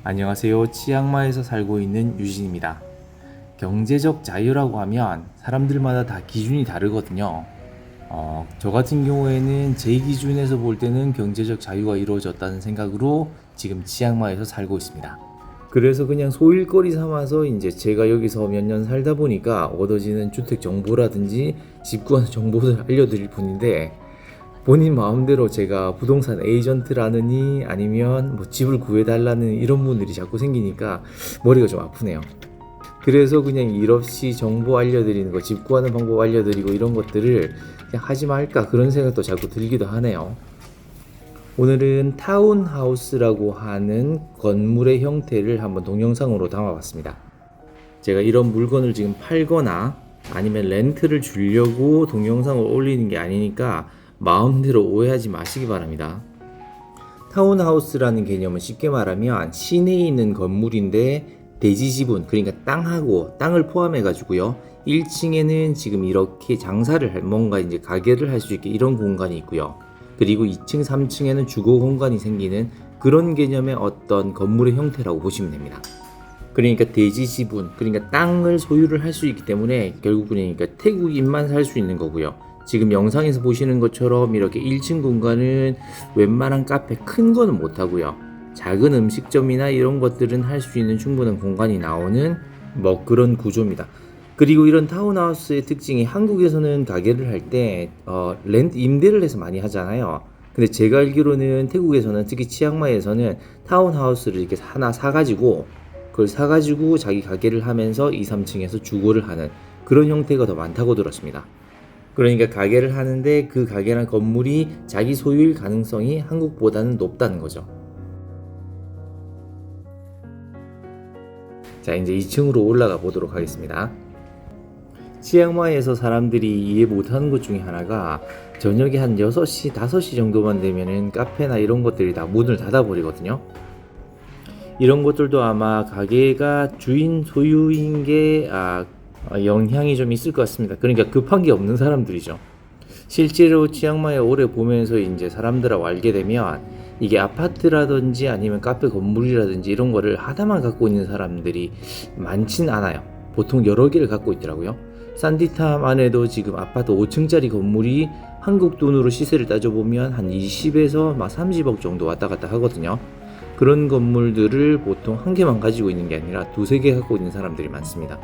안녕하세요. 치앙마이에서 살고 있는 유진입니다. 경제적 자유라고 하면 사람들마다 다 기준이 다르거든요. 저 같은 경우에는 제 기준에서 볼 때는 경제적 자유가 이루어졌다는 생각으로 지금 치앙마이에서 살고 있습니다. 그래서 그냥 소일거리 삼아서 이제 제가 여기서 몇 년 살다 보니까 얻어지는 주택 정보라든지 집 구하는 정보를 알려드릴 뿐인데, 본인 마음대로 제가 부동산 에이전트라느니 아니면 뭐 집을 구해달라는 이런 분들이 자꾸 생기니까 머리가 좀 아프네요. 그래서 그냥 일 없이 정보 알려드리는 거, 집 구하는 방법 알려드리고 이런 것들을 그냥 하지 말까 그런 생각도 자꾸 들기도 하네요. 오늘은 타운하우스라고 하는 건물의 형태를 한번 동영상으로 담아봤습니다. 제가 이런 물건을 지금 팔거나 아니면 렌트를 주려고 동영상을 올리는 게 아니니까 마음대로 오해하지 마시기 바랍니다. 타운하우스라는 개념은 쉽게 말하면 시내에 있는 건물인데 대지지분, 그러니까 땅을 포함해 가지고요, 1층에는 지금 이렇게 장사를 할, 뭔가 이제 가게를 할 수 있게 이런 공간이 있고요, 그리고 2층, 3층에는 주거 공간이 생기는 그런 개념의 어떤 건물의 형태라고 보시면 됩니다. 그러니까 대지지분, 그러니까 땅을 소유를 할 수 있기 때문에 결국 그러니까 태국인만 살 수 있는 거고요. 지금 영상에서 보시는 것처럼 이렇게 1층 공간은 웬만한 카페 큰 거는 못 하고요. 작은 음식점이나 이런 것들은 할 수 있는 충분한 공간이 나오는 뭐 그런 구조입니다. 그리고 이런 타운하우스의 특징이 한국에서는 가게를 할 때 렌트 임대를 해서 많이 하잖아요. 근데 제가 알기로는 태국에서는, 특히 치앙마이에서는 타운하우스를 이렇게 하나 사가지고 그걸 사가지고 자기 가게를 하면서 2, 3층에서 주거를 하는 그런 형태가 더 많다고 들었습니다. 그러니까 가게를 하는데 그 가게나 건물이 자기 소유일 가능성이 한국보다는 높다는 거죠. 자, 이제 2층으로 올라가 보도록 하겠습니다. 치앙마이에서 사람들이 이해 못하는 것 중에 하나가 저녁에 한 6시, 5시 정도만 되면은 카페나 이런 것들이 다 문을 닫아버리거든요. 이런 것들도 아마 가게가 주인 소유인 게 영향이 좀 있을 것 같습니다. 그러니까 급한 게 없는 사람들이죠. 실제로 치앙마이에 오래 보면서 이제 사람들하고 알게 되면 이게 아파트라든지 아니면 카페 건물이라든지 이런 거를 하나만 갖고 있는 사람들이 많진 않아요. 보통 여러 개를 갖고 있더라고요. 산디탐 안에도 지금 아파트 5층짜리 건물이 한국 돈으로 시세를 따져보면 한 20에서 막 30억 정도 왔다 갔다 하거든요. 그런 건물들을 보통 한 개만 가지고 있는 게 아니라 두세 개 갖고 있는 사람들이 많습니다.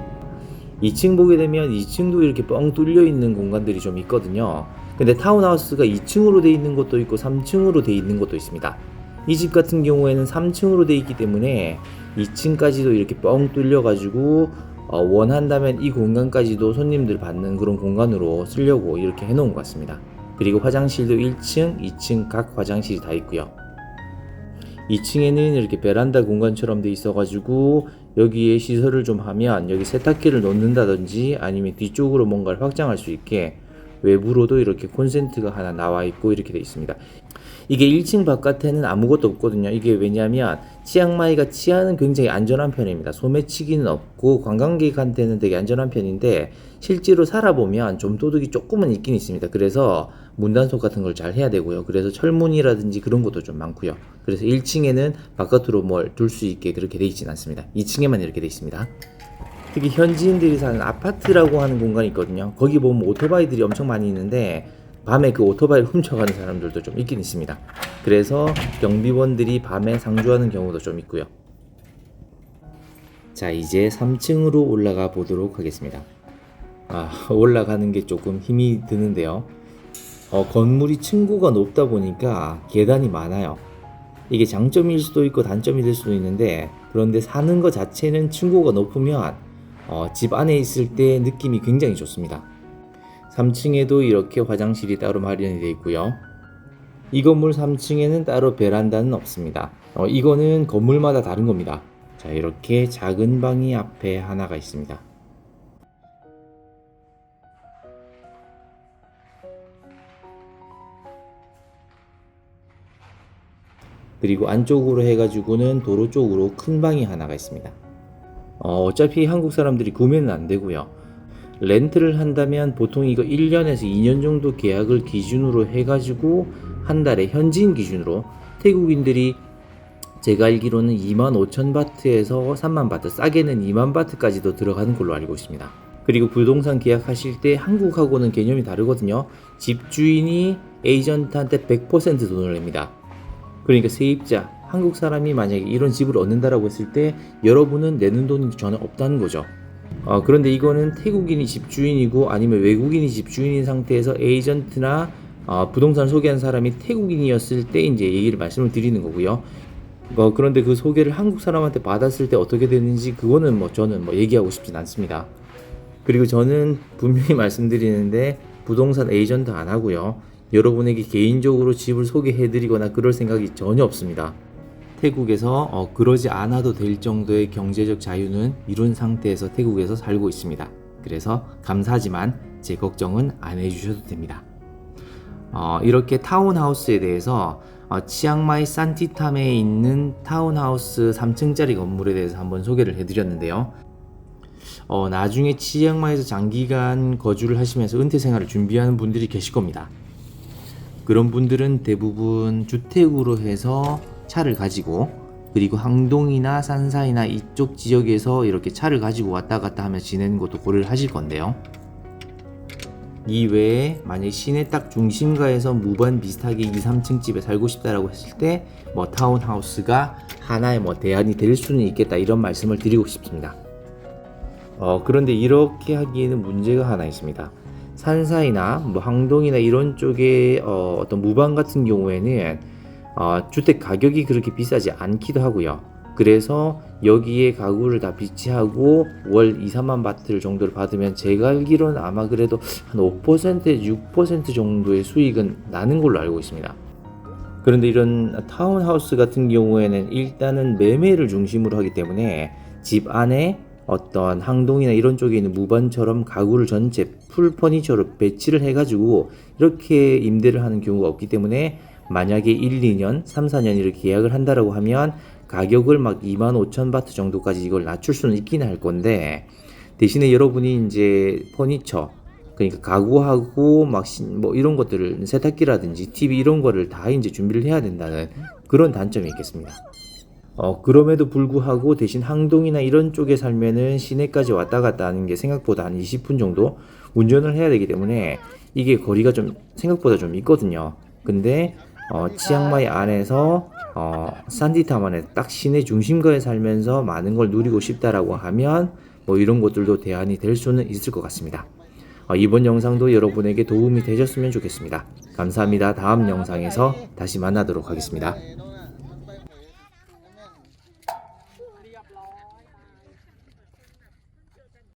2층 보게 되면 2층도 이렇게 뻥 뚫려 있는 공간들이 좀 있거든요. 근데 타운하우스가 2층으로 돼 있는 것도 있고 3층으로 돼 있는 것도 있습니다. 이 집 같은 경우에는 3층으로 돼 있기 때문에 2층까지도 이렇게 뻥 뚫려 가지고 원한다면 이 공간까지도 손님들 받는 그런 공간으로 쓰려고 이렇게 해놓은 것 같습니다. 그리고 화장실도 1층, 2층 각 화장실이 다 있고요. 2층에는 이렇게 베란다 공간처럼 돼 있어가지고 여기에 시설을 좀 하면 여기 세탁기를 놓는다든지 아니면 뒤쪽으로 뭔가를 확장할 수 있게 외부로도 이렇게 콘센트가 하나 나와 있고 이렇게 돼 있습니다. 이게 1층 바깥에는 아무것도 없거든요. 이게 왜냐하면 치앙마이가 치안은 굉장히 안전한 편입니다. 소매치기는 없고 관광객한테는 되게 안전한 편인데 실제로 살아보면 좀 도둑이 조금은 있긴 있습니다. 그래서 문단속 같은 걸 잘 해야 되고요. 그래서 철문이라든지 그런 것도 좀 많고요. 그래서 1층에는 바깥으로 뭘 둘 수 있게 그렇게 돼 있진 않습니다. 2층에만 이렇게 돼 있습니다. 특히 현지인들이 사는 아파트라고 하는 공간이 있거든요. 거기 보면 오토바이들이 엄청 많이 있는데 밤에 그 오토바이를 훔쳐가는 사람들도 좀 있긴 있습니다. 그래서 경비원들이 밤에 상주하는 경우도 좀 있고요. 자, 이제 3층으로 올라가 보도록 하겠습니다. 올라가는 게 조금 힘이 드는데요. 건물이 층고가 높다 보니까 계단이 많아요. 이게 장점일 수도 있고 단점이 될 수도 있는데, 그런데 사는 것 자체는 층고가 높으면 집 안에 있을 때 느낌이 굉장히 좋습니다. 3층에도 이렇게 화장실이 따로 마련이 되어 있고요. 이 건물 3층에는 따로 베란다는 없습니다. 이거는 건물마다 다른 겁니다. 자, 이렇게 작은 방이 앞에 하나가 있습니다. 그리고 안쪽으로 해가지고는 도로 쪽으로 큰 방이 하나가 있습니다. 어차피 한국 사람들이 구매는 안 되고요. 렌트를 한다면 보통 이거 1년에서 2년 정도 계약을 기준으로 해가지고 한 달에 현지인 기준으로 태국인들이 제가 알기로는 25,000바트에서 30,000바트, 싸게는 20,000바트까지도 들어가는 걸로 알고 있습니다. 그리고 부동산 계약하실 때 한국하고는 개념이 다르거든요. 집주인이 에이전트한테 100% 돈을 냅니다. 그러니까 세입자, 한국 사람이 만약에 이런 집을 얻는다라고 했을 때 여러분은 내는 돈이 전혀 없다는 거죠. 그런데 이거는 태국인이 집주인이고 아니면 외국인이 집주인인 상태에서 에이전트나 부동산 소개한 사람이 태국인이었을 때 이제 얘기를 말씀을 드리는 거고요. 그런데 그 소개를 한국 사람한테 받았을 때 어떻게 되는지 그거는 저는 얘기하고 싶진 않습니다. 그리고 저는 분명히 말씀드리는데 부동산 에이전트 안 하고요. 여러분에게 개인적으로 집을 소개해드리거나 그럴 생각이 전혀 없습니다. 태국에서 그러지 않아도 될 정도의 경제적 자유는 이룬 상태에서 태국에서 살고 있습니다. 그래서 감사하지만 제 걱정은 안 해주셔도 됩니다. 이렇게 타운하우스에 대해서 치앙마이 산티탐에 있는 타운하우스 3층짜리 건물에 대해서 한번 소개를 해드렸는데요. 나중에 치앙마이에서 장기간 거주를 하시면서 은퇴 생활을 준비하는 분들이 계실 겁니다. 그런 분들은 대부분 주택으로 해서 차를 가지고 그리고 항동이나 산사이나 이쪽 지역에서 이렇게 차를 가지고 왔다 갔다 하면서 지내는 것도 고려를 하실 건데요. 이외에 만약 시내 딱 중심가에서 무반 비슷하게 2, 3층 집에 살고 싶다라고 했을 때 타운하우스가 하나의 대안이 될 수는 있겠다 이런 말씀을 드리고 싶습니다. 그런데 이렇게 하기에는 문제가 하나 있습니다. 산사이나 항동이나 이런 쪽에 어떤 무반 같은 경우에는 주택 가격이 그렇게 비싸지 않기도 하고요. 그래서 여기에 가구를 다 비치하고 월 2, 3만 바트 정도를 받으면 제가 알기로는 아마 그래도 한 5%, 6% 정도의 수익은 나는 걸로 알고 있습니다. 그런데 이런 타운하우스 같은 경우에는 일단은 매매를 중심으로 하기 때문에 집 안에 어떤 항동이나 이런 쪽에 있는 무반처럼 가구를 전체 풀 퍼니처로 배치를 해가지고 이렇게 임대를 하는 경우가 없기 때문에 만약에 1, 2년, 3, 4년 이렇게 계약을 한다라고 하면 가격을 25,000바트 정도까지 이걸 낮출 수는 있긴 할 건데 대신에 여러분이 이제 퍼니처 그러니까 가구하고 이런 것들을 세탁기라든지 TV 이런 거를 다 이제 준비를 해야 된다는 그런 단점이 있겠습니다. 그럼에도 불구하고 대신 항동이나 이런 쪽에 살면은 시내까지 왔다 갔다 하는 게 생각보다 한 20분 정도 운전을 해야 되기 때문에 이게 거리가 좀 생각보다 좀 있거든요. 근데 치앙마이 안에서 산디탐 안에 딱 시내 중심가에 살면서 많은 걸 누리고 싶다라고 하면 이런 것들도 대안이 될 수는 있을 것 같습니다. 이번 영상도 여러분에게 도움이 되셨으면 좋겠습니다. 감사합니다. 다음 영상에서 다시 만나도록 하겠습니다.